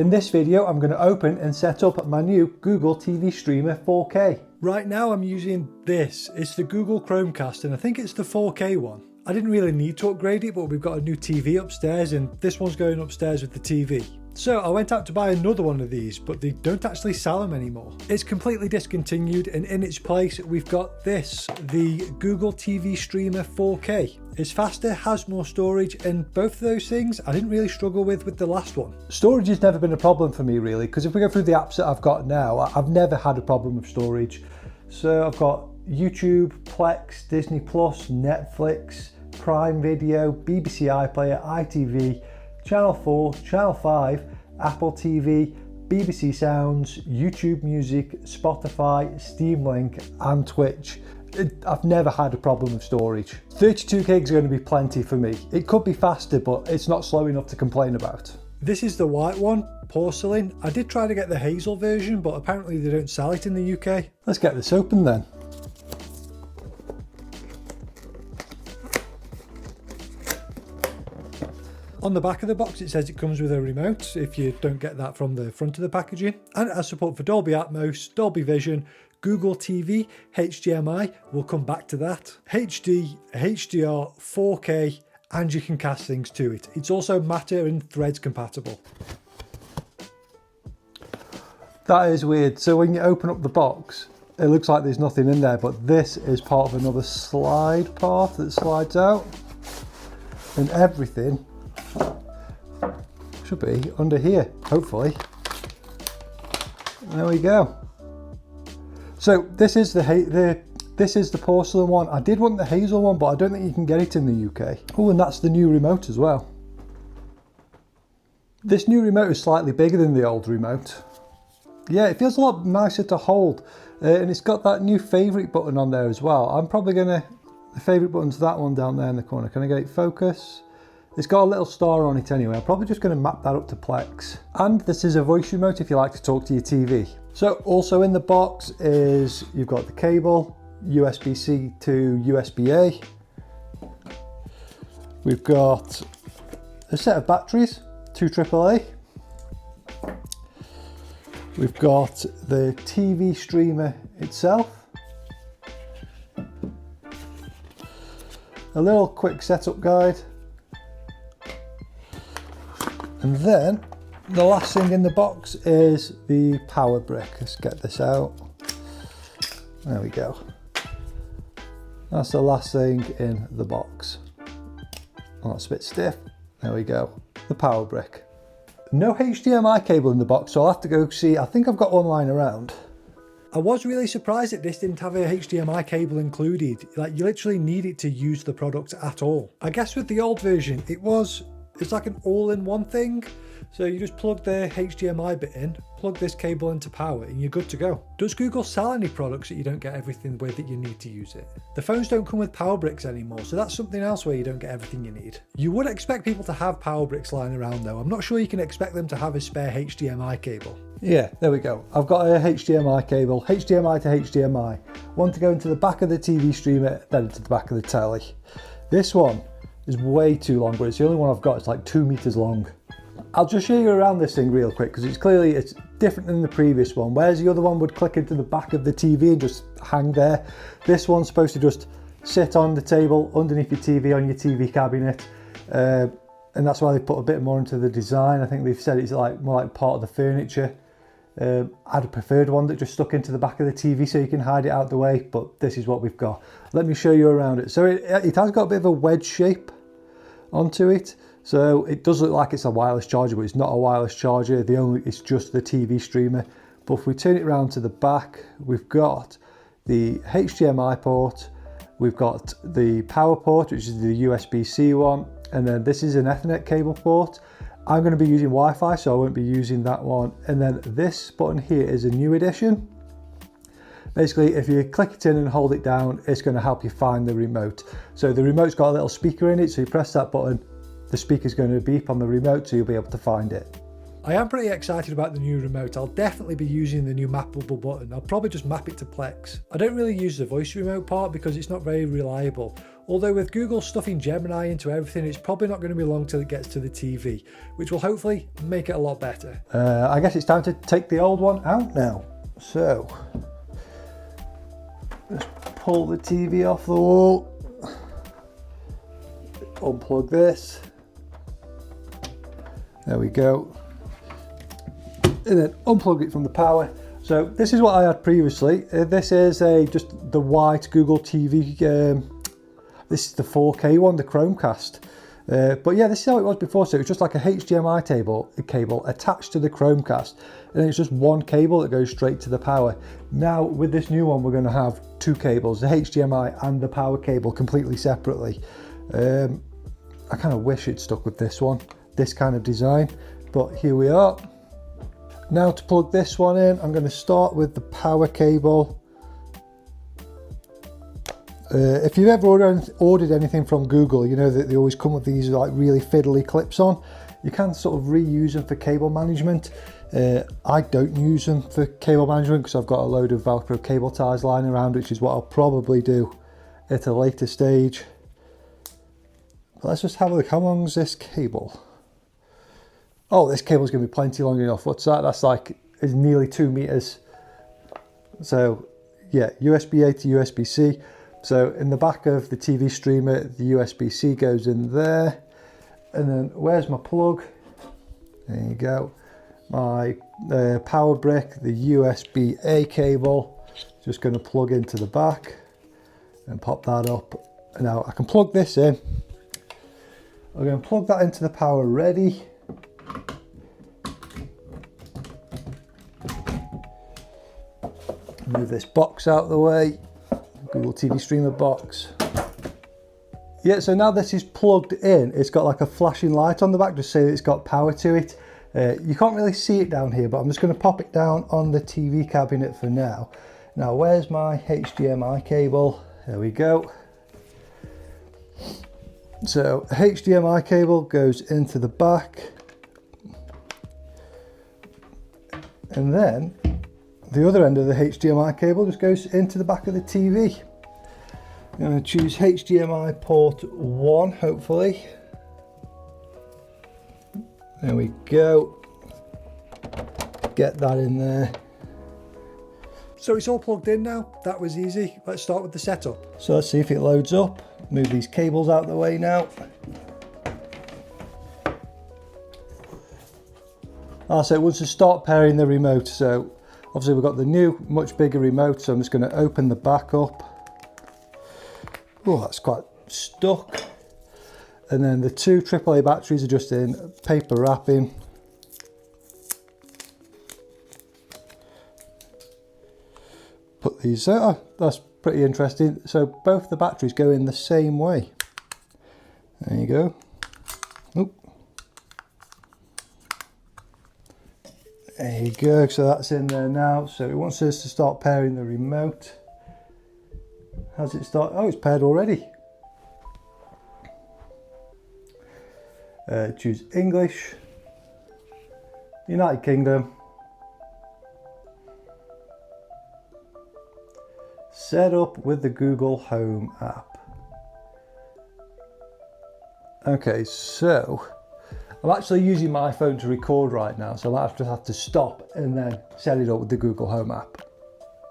In this video, I'm going to open and set up my new Google TV Streamer 4K. Right now I'm using this. It's the Google Chromecast and I think it's the 4K one. I didn't really need to upgrade it, but we've got a new TV upstairs and this one's going upstairs with the TV. So I went out to buy another one of these, but they don't actually sell them anymore. It's completely discontinued, and in its place we've got this, the Google TV Streamer 4K. It's faster, has more storage, and both of those things I didn't really struggle with the last one. Storage has never been a problem for me really, because if we go through the apps that I've got now, I've never had a problem with storage. So I've got YouTube, Plex, Disney Plus, Netflix, Prime Video, BBC iPlayer, ITV, Channel 4, Channel 5, Apple TV, BBC Sounds, YouTube Music, Spotify, Steam Link and Twitch. I've never had a problem with storage. 32 gigs is going to be plenty for me. It could be faster, but it's not slow enough to complain about. This is the white one, porcelain. I did try to get the hazel version, but apparently they don't sell it in the UK. Let's get this open then. On the back of the box it says it comes with a remote if you don't get that from the front of the packaging, and it has support for Dolby Atmos, Dolby Vision, Google TV, HDMI, we'll come back to that, HD, HDR, 4K, and you can cast things to it. It's also Matter and Threads compatible. That is weird. So when you open up the box, it looks like there's nothing in there, but this is part of another slide part that slides out, and everything should be under here, hopefully. There we go. So this is the porcelain one. I did want the hazel one, but I don't think you can get it in the UK. Oh, and that's the new remote as well. This new remote is slightly bigger than the old remote. Yeah, it feels a lot nicer to hold, and it's got that new favorite button on there as well. I'm probably gonna, the favorite button's that one down there in the corner. Can I get it focus? It's got a little star on it anyway. I'm probably just going to map that up to Plex. And this is a voice remote if you like to talk to your TV. So also in the box is, you've got the cable, USB-C to USB-A. We've got a set of batteries, 2 AAA. We've got the TV streamer itself. A little quick setup guide. And then the last thing in the box is the power brick. Let's get this out. There we go. That's the last thing in the box. Oh, that's a bit stiff. There we go. The power brick. No HDMI cable in the box, so I'll have to go see. I think I've got one lying around. I was really surprised that this didn't have a HDMI cable included. Like, you literally need it to use the product at all. I guess with the old version, it's like an all-in-one thing. So you just plug the HDMI bit in, plug this cable into power, and you're good to go. Does Google sell any products that you don't get everything with that you need to use it? The phones don't come with power bricks anymore, so that's something else where you don't get everything you need. You would expect people to have power bricks lying around though. I'm not sure you can expect them to have a spare HDMI cable. Yeah, there we go. I've got a HDMI cable, HDMI to HDMI. One to go into the back of the TV streamer, then into the back of the telly. This one is way too long, but it's the only one I've got. It's like 2 meters long. I'll just show you around this thing real quick, because it's different than the previous one. Whereas the other one would click into the back of the TV and just hang there, this one's supposed to just sit on the table underneath your TV on your TV cabinet, and that's why they put a bit more into the design. I think they've said it's like more like part of the furniture. I'd have preferred one that just stuck into the back of the TV so you can hide it out the way, but this is what we've got. Let me show you around it. So it has got a bit of a wedge shape onto it. So it does look like it's a wireless charger, but it's not a wireless charger. It's just the TV streamer. But if we turn it around to the back, we've got the HDMI port, we've got the power port, which is the USB-C one, and then this is an Ethernet cable port. I'm going to be using Wi-Fi, so I won't be using that one. And then this button here is a new addition. Basically, if you click it in and hold it down, it's going to help you find the remote. So the remote's got a little speaker in it, so you press that button, the speaker's going to beep on the remote, so you'll be able to find it. I am pretty excited about the new remote. I'll definitely be using the new mappable button. I'll probably just map it to Plex. I don't really use the voice remote part because it's not very reliable. Although with Google stuffing Gemini into everything, it's probably not going to be long till it gets to the TV, which will hopefully make it a lot better. I guess it's time to take the old one out now. So, just pull the TV off the wall, unplug this, there we go, and then unplug it from the power. So this is what I had previously. This is just the white Google TV, this is the 4K one, the Chromecast. But yeah, this is how it was before. So it's just like a HDMI cable attached to the Chromecast, and it's just one cable that goes straight to the power. Now with this new one, we're going to have two cables, the HDMI and the power cable, completely separately. I kind of wish it stuck with this one, this kind of design, but here we are. Now to plug this one in, I'm going to start with the power cable. If you've ever ordered anything from Google, you know that they always come with these like really fiddly clips on. You can sort of reuse them for cable management. I don't use them for cable management because I've got a load of Velcro cable ties lying around, which is what I'll probably do at a later stage. But let's just have a look. How long is this cable? Oh, this cable's going to be plenty long enough. What's that? That's like, it's nearly 2 meters. So yeah, USB-A to USB-C. So in the back of the TV streamer, the USB-C goes in there. And then where's my plug? There you go. My power brick, the USB-A cable, just going to plug into the back and pop that up. Now I can plug this in. I'm going to plug that into the power ready. Move this box out of the way. Google TV streamer box. Yeah, so now this is plugged in, it's got like a flashing light on the back, just saying it's got power to it. You can't really see it down here, but I'm just going to pop it down on the TV cabinet for now. Now, where's my HDMI cable? There we go. So, HDMI cable goes into the back. And then, the other end of the HDMI cable just goes into the back of the TV. I'm going to choose HDMI port 1, hopefully. There we go. Get that in there. So it's all plugged in now. That was easy. Let's start with the setup. So let's see if it loads up. Move these cables out of the way now. So it wants to start pairing the remote. So obviously we've got the new, much bigger remote. So I'm just going to open the back up. Oh, that's quite stuck. And then the two AAA batteries are just in paper wrapping. Put these out. Oh, that's pretty interesting. So both the batteries go in the same way. There you go. Oop. There you go. So that's in there now. So it wants us to start pairing the remote. How's it start? Oh, it's paired already. Choose English, United Kingdom, set up with the Google Home app. Okay, so I'm actually using my phone to record right now, so I might just have to stop and then set it up with the Google Home app.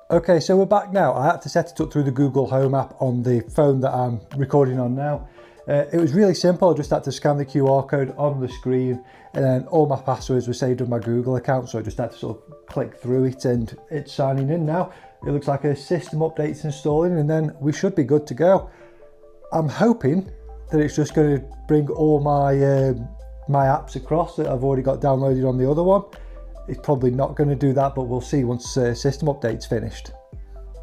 Okay, so we're back now. I had to set it up through the Google Home app on the phone that I'm recording on now. It was really simple. I just had to scan the QR code on the screen, and then all my passwords were saved on my Google account, so I just had to sort of click through it, and it's signing in now. It looks like a system update's installing, and then we should be good to go. I'm hoping that it's just going to bring all my my apps across that I've already got downloaded on the other one. It's probably not going to do that, but we'll see once system update's finished.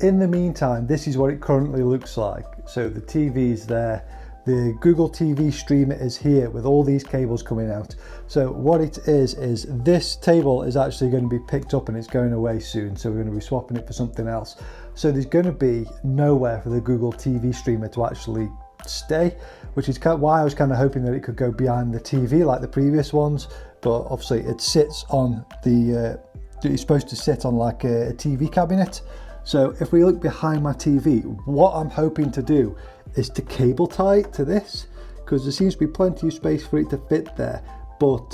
In the meantime, this is what it currently looks like. So the TV is there. The Google TV streamer is here with all these cables coming out. So what it is this table is actually going to be picked up and it's going away soon. So we're going to be swapping it for something else. So there's going to be nowhere for the Google TV streamer to actually stay, which is why I was kind of hoping that it could go behind the TV like the previous ones. but obviously it sits on the, it's supposed to sit on like a TV cabinet. So if we look behind my TV, what I'm hoping to do is to cable tie it to this, because there seems to be plenty of space for it to fit there, but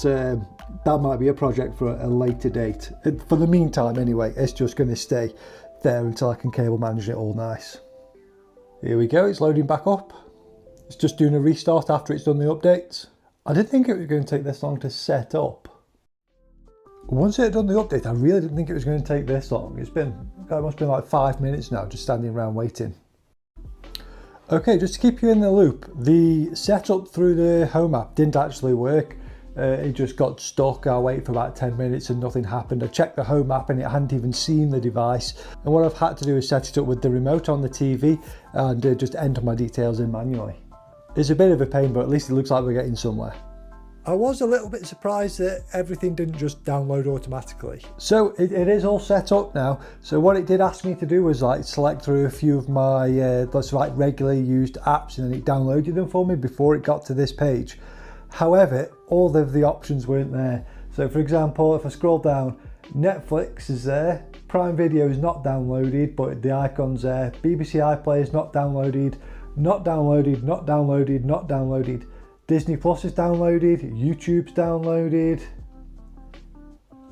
that might be a project for a later date. For the meantime anyway, it's just going to stay there until I can cable manage it all nice. Here we go, it's loading back up. It's just doing a restart after it's done the updates. I didn't think it was going to take this long to set up. Once it had done the update, I really didn't think it was going to take this long. It must have been like 5 minutes now, just standing around waiting. Okay, just to keep you in the loop, the setup through the home app didn't actually work. It just got stuck. I waited for about 10 minutes and nothing happened. I checked the home app and it hadn't even seen the device. And what I've had to do is set it up with the remote on the TV and just enter my details in manually. It's a bit of a pain, but at least it looks like we're getting somewhere. I was a little bit surprised that everything didn't just download automatically. So it is all set up now. So what it did ask me to do was like select through a few of my like regularly used apps, and then it downloaded them for me before it got to this page. However, all of the options weren't there. So for example, if I scroll down, Netflix is there, Prime Video is not downloaded, but the icon's there, BBC iPlayer is not downloaded, not downloaded, not downloaded, not downloaded. Disney Plus is downloaded, YouTube's downloaded.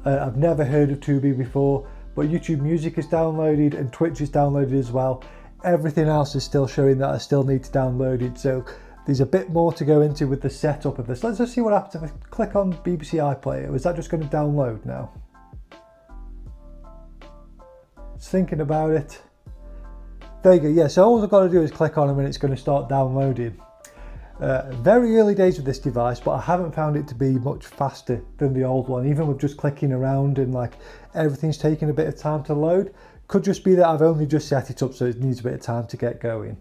I've never heard of Tubi before, but YouTube Music is downloaded and Twitch is downloaded as well. Everything else is still showing that I still need to download it. So there's a bit more to go into with the setup of this. Let's just see what happens if I click on BBC iPlayer. Is that just going to download now? Just thinking about it. There you go. Yeah, so all I've got to do is click on them and it's going to start downloading. Very early days with this device, but I haven't found it to be much faster than the old one, even with just clicking around and like everything's taking a bit of time to load. Could just be that I've only just set it up, so it needs a bit of time to get going.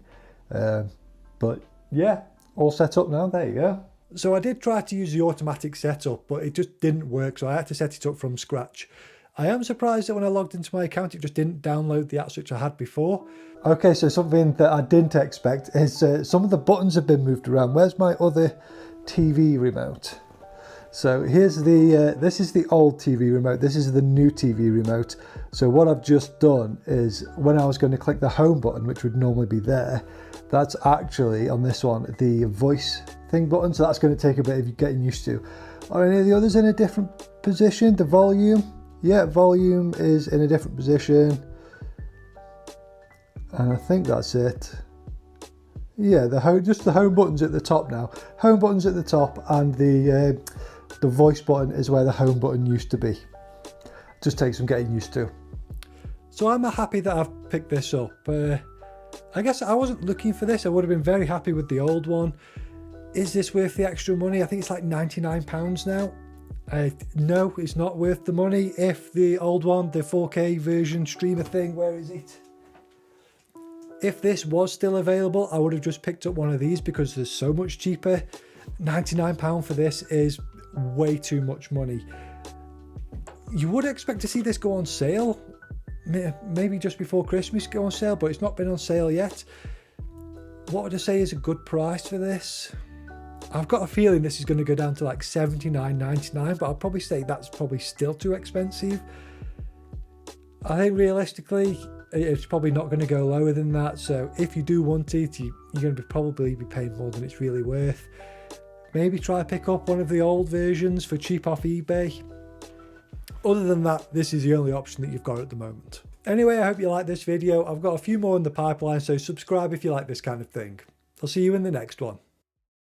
But yeah, all set up now. There you go. So I did try to use the automatic setup, but it just didn't work, so I had to set it up from scratch. I am surprised that when I logged into my account, it just didn't download the apps which I had before. Okay, so something that I didn't expect is some of the buttons have been moved around. Where's my other TV remote? So here's the, this is the old TV remote, this is the new TV remote. So what I've just done is when I was going to click the home button, which would normally be there, that's actually on this one, the voice thing button. So that's going to take a bit of getting used to. Are any of the others in a different position? The volume? Yeah, volume is in a different position. And I think that's it. Yeah, just the home button's at the top now. Home button's at the top, and the voice button is where the home button used to be. Just takes some getting used to. So I'm happy that I've picked this up. I guess I wasn't looking for this. I would have been very happy with the old one. Is this worth the extra money? I think it's like £99 now. No, it's not worth the money. If the old one, the 4K version streamer thing, where is it? If this was still available, I would have just picked up one of these because they're so much cheaper. £99 for this is way too much money. You would expect to see this go on sale, maybe just before Christmas go on sale, but it's not been on sale yet. What would I say is a good price for this? I've got a feeling this is going to go down to like $79.99, but I'll probably say that's probably still too expensive. I think realistically, it's probably not going to go lower than that. So if you do want it, you're going to probably be paying more than it's really worth. Maybe try pick up one of the old versions for cheap off eBay. Other than that, this is the only option that you've got at the moment. Anyway, I hope you like this video. I've got a few more in the pipeline, so subscribe if you like this kind of thing. I'll see you in the next one.